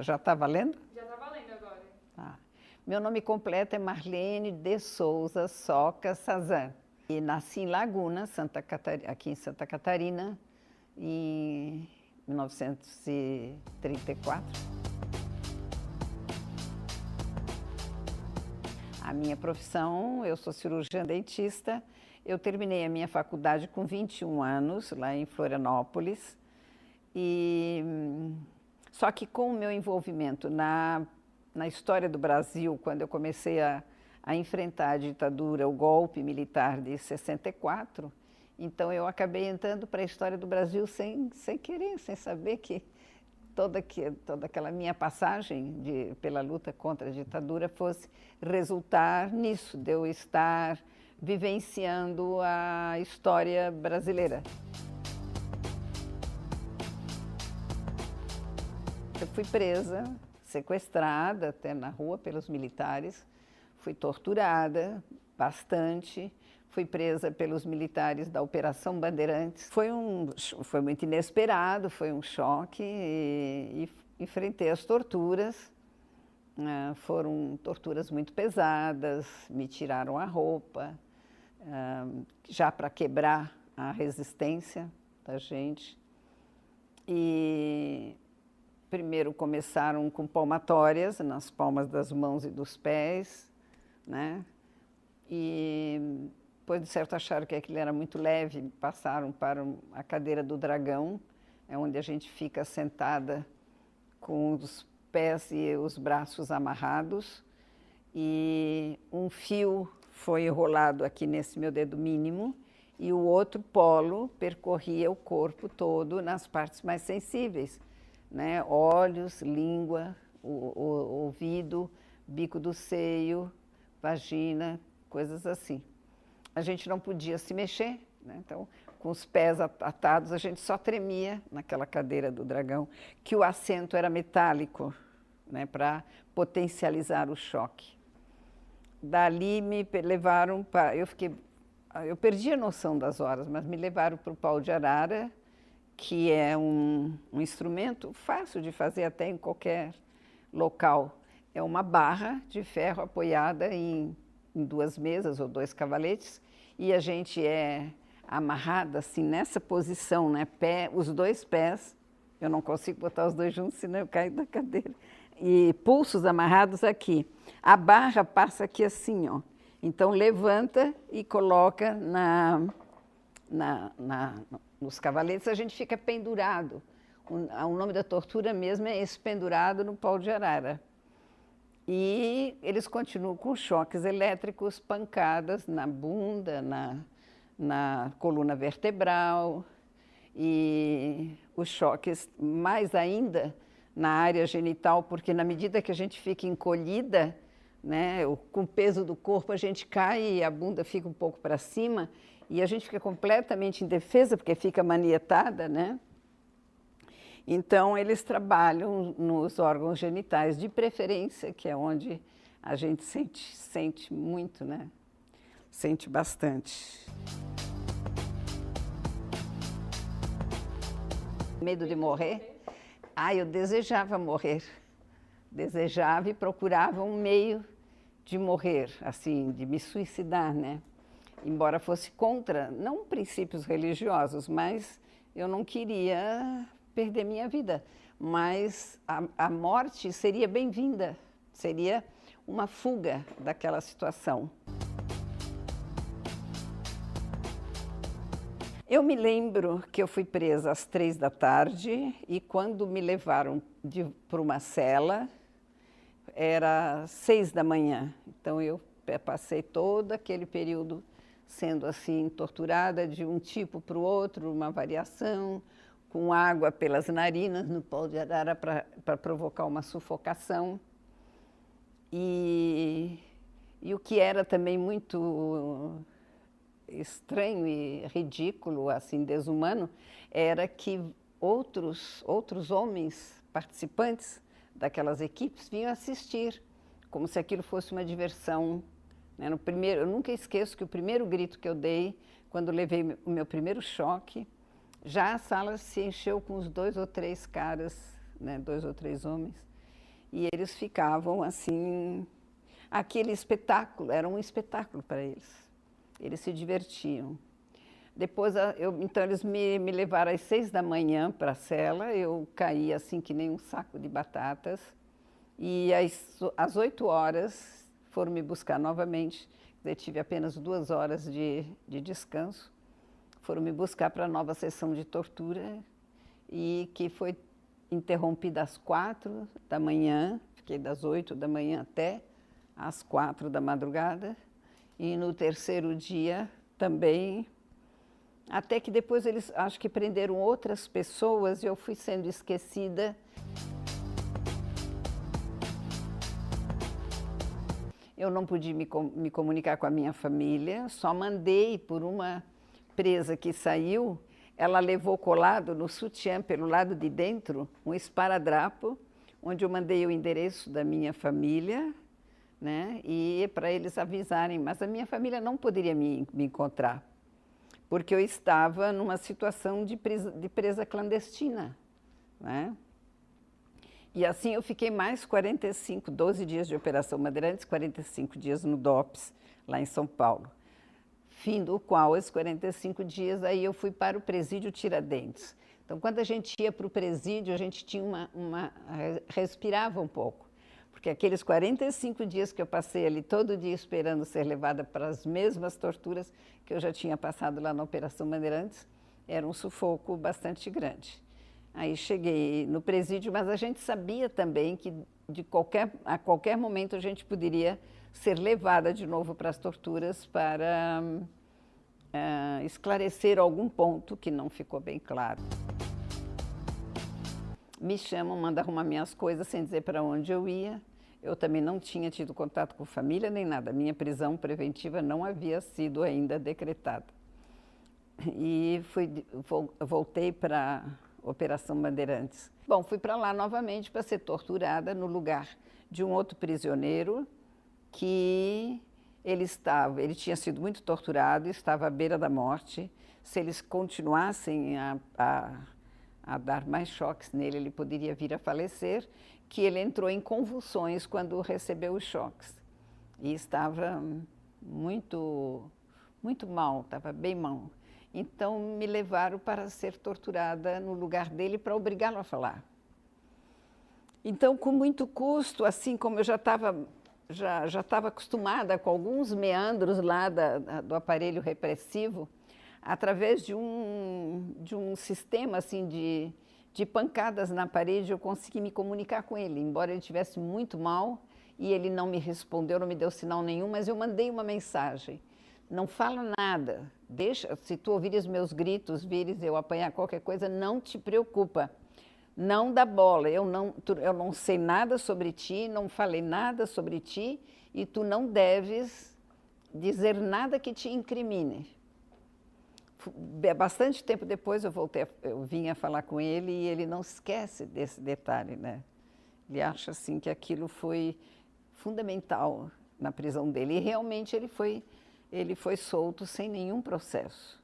Já está valendo? Já está valendo agora. Ah. Meu nome completo é Marlene de Souza Soca Sazan. E nasci em Laguna, aqui em Santa Catarina, em 1934. A minha profissão, eu sou cirurgiã dentista. Eu terminei a minha faculdade com 21 anos, lá em Florianópolis. Só que com o meu envolvimento na história do Brasil, quando eu comecei a enfrentar a ditadura, o golpe militar de 64, então eu acabei entrando para a história do Brasil sem querer, sem saber que toda aquela minha passagem pela luta contra a ditadura fosse resultar nisso, de eu estar vivenciando a história brasileira. Eu fui presa, sequestrada até na rua pelos militares, fui torturada bastante, fui presa pelos militares da Operação Bandeirantes. Foi muito inesperado, foi um choque e enfrentei as torturas. Foram torturas muito pesadas, me tiraram a roupa, já para quebrar a resistência da gente. E primeiro começaram com palmatórias nas palmas das mãos e dos pés, né? E depois de certo acharam que aquilo era muito leve, passaram para a cadeira do dragão, é onde a gente fica sentada com os pés e os braços amarrados, e um fio foi enrolado aqui nesse meu dedo mínimo e o outro polo percorria o corpo todo nas partes mais sensíveis, né? Olhos, língua, o ouvido, bico do seio, vagina, coisas assim. A gente não podia se mexer, né? Então, com os pés atados, a gente só tremia naquela cadeira do dragão, que o assento era metálico, né, para potencializar o choque. Dali me levaram para... Eu perdi a noção das horas, mas me levaram para o pau de arara, que é um instrumento fácil de fazer até em qualquer local. É uma barra de ferro apoiada em 2 mesas ou 2 cavaletes, e a gente é amarrada assim nessa posição, né? Os 2 pés, eu não consigo botar os 2 juntos, senão eu caio da cadeira. E pulsos amarrados aqui. A barra passa aqui assim, ó. Então levanta e coloca nos cavaletes, a gente fica pendurado. O nome da tortura mesmo é esse, pendurado no pau de arara. E eles continuam com choques elétricos, pancadas na bunda, na coluna vertebral, e os choques mais ainda na área genital, porque na medida que a gente fica encolhida, né, com o peso do corpo a gente cai e a bunda fica um pouco para cima, e a gente fica completamente indefesa, porque fica manietada, né? Então, eles trabalham nos órgãos genitais, de preferência, que é onde a gente sente muito, né? Sente bastante. Medo de morrer? Eu desejava morrer. Desejava e procurava um meio de morrer, assim, de me suicidar, né? Embora fosse contra, não princípios religiosos, mas eu não queria perder minha vida. Mas a morte seria bem-vinda, seria uma fuga daquela situação. Eu me lembro que eu fui presa às 3 da tarde e quando me levaram para uma cela, era 6 da manhã. Então eu passei todo aquele período sendo assim torturada de um tipo para o outro, uma variação, com água pelas narinas no pau de arara para provocar uma sufocação. E o que era também muito estranho e ridículo, assim, desumano, era que outros homens participantes daquelas equipes vinham assistir, como se aquilo fosse uma diversão, né? Eu nunca esqueço que o primeiro grito que eu dei, quando levei o meu primeiro choque, já a sala se encheu com os 2 ou 3 caras, né? 2 ou 3 homens, e eles ficavam assim, aquele espetáculo, era um espetáculo para eles. Eles se divertiam. Depois, então, eles me levaram às 6 da manhã para a cela, eu caí assim que nem um saco de batatas, e às 8 horas foram me buscar novamente, eu tive apenas 2 horas de descanso, foram me buscar para a nova sessão de tortura, e que foi interrompida às 4 da manhã, fiquei das 8 da manhã até às 4 da madrugada, e no terceiro dia também, até que depois eles acho que prenderam outras pessoas e eu fui sendo esquecida. Eu não pude me comunicar com a minha família, só mandei por uma presa que saiu, ela levou colado no sutiã, pelo lado de dentro, um esparadrapo, onde eu mandei o endereço da minha família, né, e para eles avisarem, mas a minha família não poderia me encontrar, porque eu estava numa situação de presa clandestina, né? E assim eu fiquei mais 12 dias de Operação Bandeirantes, 45 dias no DOPS, lá em São Paulo. Fim do qual, esses 45 dias, aí eu fui para o presídio Tiradentes. Então, quando a gente ia para o presídio, a gente tinha respirava um pouco, porque aqueles 45 dias que eu passei ali todo dia esperando ser levada para as mesmas torturas que eu já tinha passado lá na Operação Bandeirantes, era um sufoco bastante grande. Aí cheguei no presídio, mas a gente sabia também que a qualquer momento a gente poderia ser levada de novo para as torturas para esclarecer algum ponto que não ficou bem claro. Me chamam, mandam arrumar minhas coisas sem dizer para onde eu ia. Eu também não tinha tido contato com família nem nada. Minha prisão preventiva não havia sido ainda decretada. E voltei para Operação Bandeirantes. Bom, fui para lá novamente para ser torturada no lugar de um outro prisioneiro que ele tinha sido muito torturado, estava à beira da morte. Se eles continuassem a dar mais choques nele, ele poderia vir a falecer, que ele entrou em convulsões quando recebeu os choques. E estava muito mal, estava bem mal. Então, me levaram para ser torturada no lugar dele para obrigá-lo a falar. Então, com muito custo, assim como eu já estava acostumada com alguns meandros lá do aparelho repressivo, através de um sistema assim, de pancadas na parede, eu consegui me comunicar com ele, embora ele estivesse muito mal e ele não me respondeu, não me deu sinal nenhum, mas eu mandei uma mensagem. Não fala nada, se tu ouvires meus gritos, vires eu apanhar qualquer coisa, não te preocupa, não dá bola, eu não sei nada sobre ti, não falei nada sobre ti e tu não deves dizer nada que te incrimine. Bastante tempo depois eu vim a falar com ele e ele não esquece desse detalhe, né? Ele acha assim que aquilo foi fundamental na prisão dele e realmente ele foi solto sem nenhum processo.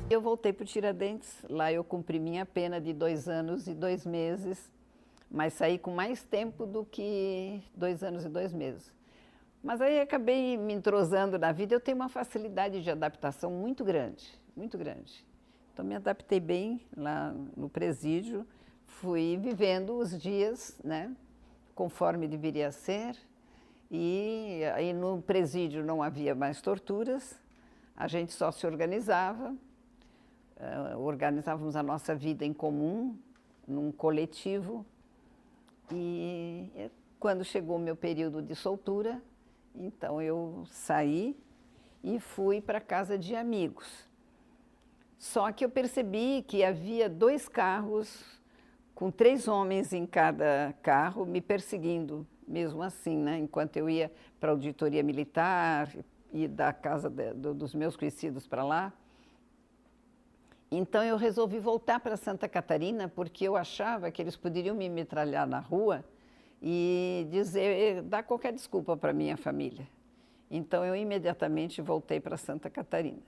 Eu voltei para o Tiradentes, lá eu cumpri minha pena de 2 anos e 2 meses, mas saí com mais tempo do que 2 anos e 2 meses. Mas aí acabei me entrosando na vida, eu tenho uma facilidade de adaptação muito grande, muito grande. Então me adaptei bem lá no presídio, fui vivendo os dias, né, conforme deveria ser, e aí no presídio não havia mais torturas, a gente só se organizava, organizávamos a nossa vida em comum, num coletivo, e quando chegou o meu período de soltura, então eu saí e fui para a casa de amigos. Só que eu percebi que havia 2 carros com 3 homens em cada carro me perseguindo, mesmo assim, né? Enquanto eu ia para a auditoria militar e da casa dos meus conhecidos para lá. Então eu resolvi voltar para Santa Catarina porque eu achava que eles poderiam me metralhar na rua e dar qualquer desculpa para minha família. Então eu imediatamente voltei para Santa Catarina.